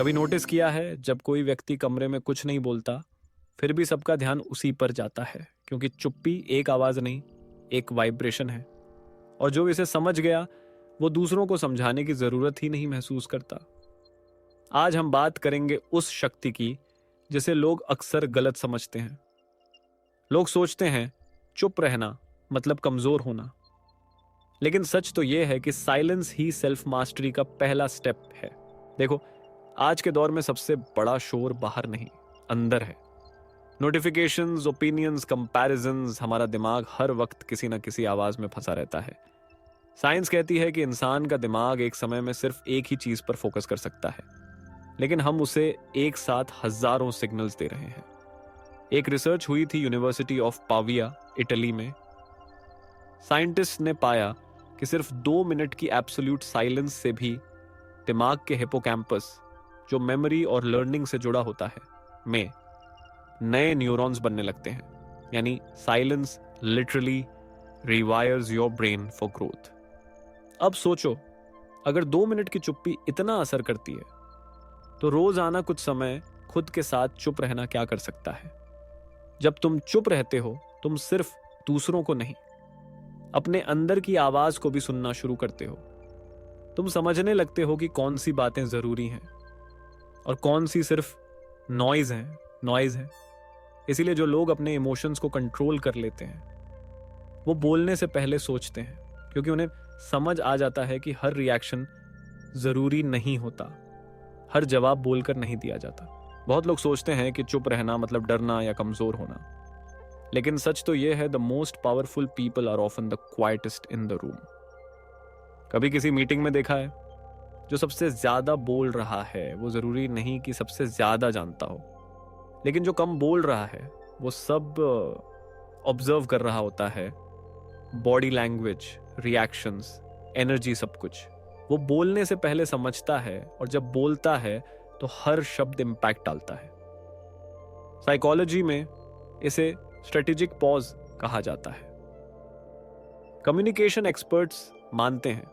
कभी नोटिस किया है जब कोई व्यक्ति कमरे में कुछ नहीं बोलता फिर भी सबका ध्यान उसी पर जाता है क्योंकि चुप्पी एक आवाज नहीं, एक वाइब्रेशन है। और जो इसे समझ गया वो दूसरों को समझाने की जरूरत ही नहीं महसूस करता। आज हम बात करेंगे उस शक्ति की जिसे लोग अक्सर गलत समझते हैं। लोग सोचते हैं चुप रहना मतलब कमजोर होना, लेकिन सच तो यह है कि साइलेंस ही सेल्फ मास्टरी का पहला स्टेप है। देखो, आज के दौर में सबसे बड़ा शोर बाहर नहीं, अंदर है। नोटिफिकेशंस, ओपिनियंस, कंपैरिजंस, हमारा दिमाग हर वक्त किसी न किसी आवाज में फंसा रहता है। साइंस कहती है कि इंसान का दिमाग एक समय में सिर्फ एक ही चीज पर फोकस कर सकता है, लेकिन हम उसे एक साथ हजारों सिग्नल्स दे रहे हैं। एक रिसर्च हुई थी यूनिवर्सिटी ऑफ पाविया, इटली में। साइंटिस्ट ने पाया कि सिर्फ 2 मिनट की एब्सोल्यूट साइलेंस से भी दिमाग के हिपोकैम्पस, जो मेमोरी और लर्निंग से जुड़ा होता है, में नए न्यूरॉन्स बनने लगते हैं। यानी silence literally rewires your brain for growth. अब सोचो, अगर 2 मिनट की चुप्पी इतना असर करती है तो रोजाना कुछ समय खुद के साथ चुप रहना क्या कर सकता है। जब तुम चुप रहते हो तुम सिर्फ दूसरों को नहीं, अपने अंदर की आवाज को भी सुनना शुरू करते हो। तुम समझने लगते हो कि कौन सी बातें जरूरी हैं और कौन सी सिर्फ नॉइज है। इसीलिए जो लोग अपने इमोशंस को कंट्रोल कर लेते हैं वो बोलने से पहले सोचते हैं, क्योंकि उन्हें समझ आ जाता है कि हर रिएक्शन जरूरी नहीं होता, हर जवाब बोलकर नहीं दिया जाता। बहुत लोग सोचते हैं कि चुप रहना मतलब डरना या कमजोर होना, लेकिन सच तो यह है the most powerful people are often the quietest in the room. कभी किसी मीटिंग में देखा है, जो सबसे ज्यादा बोल रहा है वो जरूरी नहीं कि सबसे ज्यादा जानता हो, लेकिन जो कम बोल रहा है वो सब ऑब्जर्व कर रहा होता है। बॉडी लैंग्वेज, रिएक्शंस, एनर्जी, सब कुछ वो बोलने से पहले समझता है, और जब बोलता है तो हर शब्द इंपैक्ट डालता है। साइकोलॉजी में इसे स्ट्रेटेजिक पॉज कहा जाता है। कम्युनिकेशन एक्सपर्ट्स मानते हैं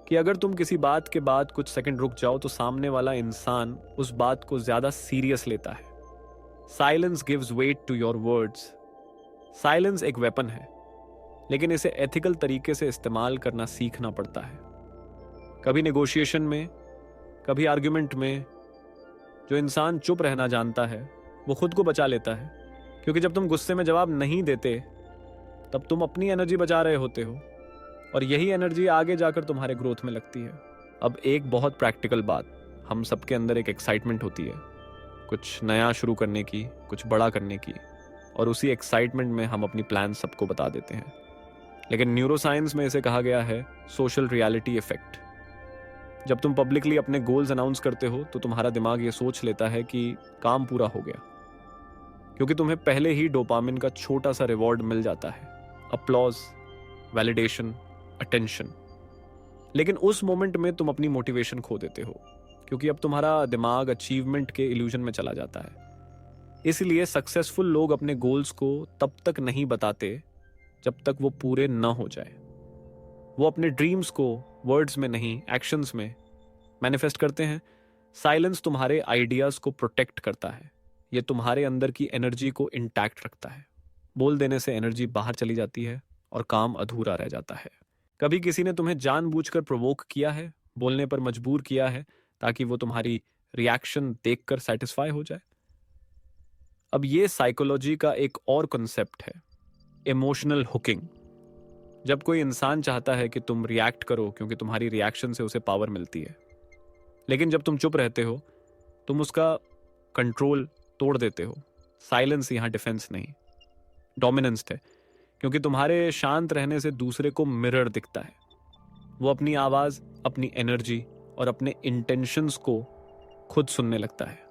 कि अगर तुम किसी बात के बाद कुछ सेकंड रुक जाओ तो सामने वाला इंसान उस बात को ज्यादा सीरियस लेता है। Silence gives weight to your words. Silence एक वेपन है, लेकिन इसे एथिकल तरीके से इस्तेमाल करना सीखना पड़ता है। कभी नेगोशिएशन में, कभी आर्ग्यूमेंट में जो इंसान चुप रहना जानता है वो खुद को बचा लेता है, क्योंकि जब तुम गुस्से में जवाब नहीं देते तब तुम अपनी एनर्जी बचा रहे होते हो, और यही एनर्जी आगे जाकर तुम्हारे ग्रोथ में लगती है। अब एक बहुत प्रैक्टिकल बात, हम सबके अंदर एक एक्साइटमेंट होती है कुछ नया शुरू करने की, कुछ बड़ा करने की, और उसी एक्साइटमेंट में हम अपनी प्लान सबको बता देते हैं। लेकिन न्यूरोसाइंस में इसे कहा गया है सोशल रियलिटी इफेक्ट। जब तुम पब्लिकली अपने गोल्स अनाउंस करते हो तो तुम्हारा दिमाग ये सोच लेता है कि काम पूरा हो गया, क्योंकि तुम्हें पहले ही डोपामिन का छोटा सा रिवॉर्ड मिल जाता है, अपलॉज, वैलिडेशन, अटेंशन। लेकिन उस मोमेंट में तुम अपनी मोटिवेशन खो देते हो, क्योंकि अब तुम्हारा दिमाग अचीवमेंट के इल्यूजन में चला जाता है। इसलिए सक्सेसफुल लोग अपने गोल्स को तब तक नहीं बताते जब तक वो पूरे न हो जाए। वो अपने ड्रीम्स को वर्ड्स में नहीं, एक्शंस में मैनिफेस्ट करते हैं। साइलेंस तुम्हारे आइडियाज को प्रोटेक्ट करता है, ये तुम्हारे अंदर की एनर्जी को इंटैक्ट रखता है। बोल देने से एनर्जी बाहर चली जाती है और काम अधूरा रह जाता है। कभी किसी ने तुम्हें जानबूझकर प्रोवोक किया है, बोलने पर मजबूर किया है, ताकि वो तुम्हारी रिएक्शन देखकर सेटिस्फाई हो जाए? अब ये साइकोलॉजी का एक और कॉन्सेप्ट है, इमोशनल हुकिंग। जब कोई इंसान चाहता है कि तुम रिएक्ट करो क्योंकि तुम्हारी रिएक्शन से उसे पावर मिलती है, लेकिन जब तुम चुप रहते हो तुम उसका कंट्रोल तोड़ देते हो। साइलेंस यहां डिफेंस नहीं, डोमिनेंस है, क्योंकि तुम्हारे शांत रहने से दूसरे को मिरर दिखता है। वो अपनी आवाज, अपनी एनर्जी और अपने इंटेंशंस को खुद सुनने लगता है।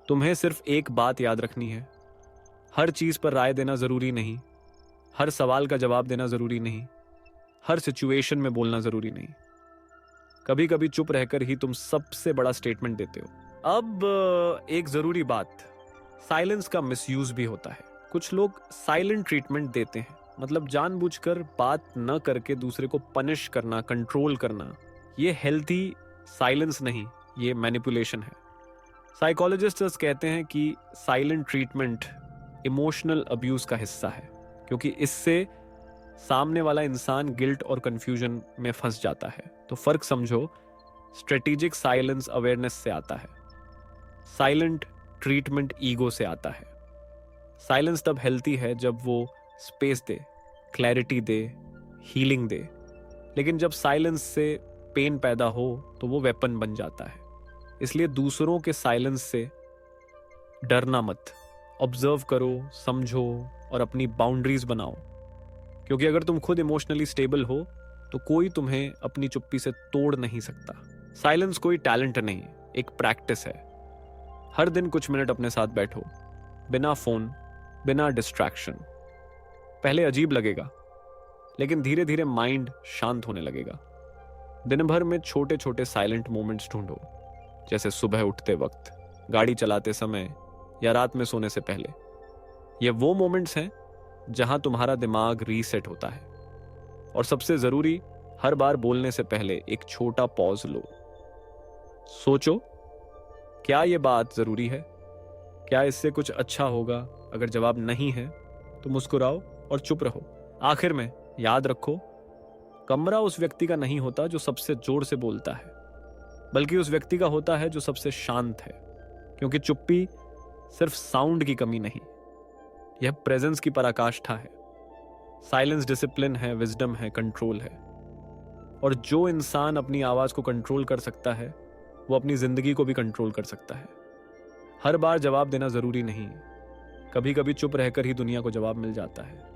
तुम्हें सिर्फ एक बात याद रखनी है, हर चीज पर राय देना जरूरी नहीं, हर सवाल का जवाब देना जरूरी नहीं, हर सिचुएशन में बोलना जरूरी नहीं। कभी कभी चुप रहकर ही तुम सबसे बड़ा स्टेटमेंट देते हो। अब एक जरूरी बात, साइलेंस का मिसयूज भी होता है। कुछ लोग साइलेंट ट्रीटमेंट देते हैं, मतलब जानबूझकर बात न करके दूसरे को पनिश करना, कंट्रोल करना। ये हेल्थी साइलेंस नहीं, ये मैनिपुलेशन है। साइकोलॉजिस्ट्स कहते हैं कि साइलेंट ट्रीटमेंट इमोशनल अब्यूज का हिस्सा है, क्योंकि इससे सामने वाला इंसान गिल्ट और कंफ्यूजन में फंस जाता है। तो फर्क समझो, स्ट्रेटेजिक साइलेंस अवेयरनेस से आता है, साइलेंट ट्रीटमेंट ईगो से आता है। साइलेंस तब हेल्थी है जब वो स्पेस दे, क्लैरिटी दे, हीलिंग दे, लेकिन जब साइलेंस से पेन पैदा हो तो वो वेपन बन जाता है। इसलिए दूसरों के साइलेंस से डरना मत, ऑब्जर्व करो, समझो और अपनी बाउंड्रीज बनाओ, क्योंकि अगर तुम खुद इमोशनली स्टेबल हो तो कोई तुम्हें अपनी चुप्पी से तोड़ नहीं सकता। साइलेंस कोई टैलेंट नहीं, एक प्रैक्टिस है। हर दिन कुछ मिनट अपने साथ बैठो, बिना फोन, बिना डिस्ट्रैक्शन। पहले अजीब लगेगा, लेकिन धीरे धीरे माइंड शांत होने लगेगा। दिन भर में छोटे छोटे साइलेंट मोमेंट्स ढूंढो, जैसे सुबह उठते वक्त, गाड़ी चलाते समय या रात में सोने से पहले। ये वो मोमेंट्स हैं जहां तुम्हारा दिमाग रीसेट होता है। और सबसे जरूरी, हर बार बोलने से पहले एक छोटा पॉज लो। सोचो, क्या ये बात जरूरी है? क्या इससे कुछ अच्छा होगा? अगर जवाब नहीं है तो मुस्कुराओ और चुप रहो। आखिर में याद रखो, कमरा उस व्यक्ति का नहीं होता जो सबसे जोर से बोलता है, बल्कि उस व्यक्ति का होता है जो सबसे शांत है। क्योंकि चुप्पी सिर्फ साउंड की कमी नहीं, यह प्रेजेंस की पराकाष्ठा है। साइलेंस डिसिप्लिन है, विजडम है, कंट्रोल है। और जो इंसान अपनी आवाज को कंट्रोल कर सकता है, वो अपनी जिंदगी को भी कंट्रोल कर सकता है। हर बार जवाब देना जरूरी नहीं, कभी कभी चुप रहकर ही दुनिया को जवाब मिल जाता है।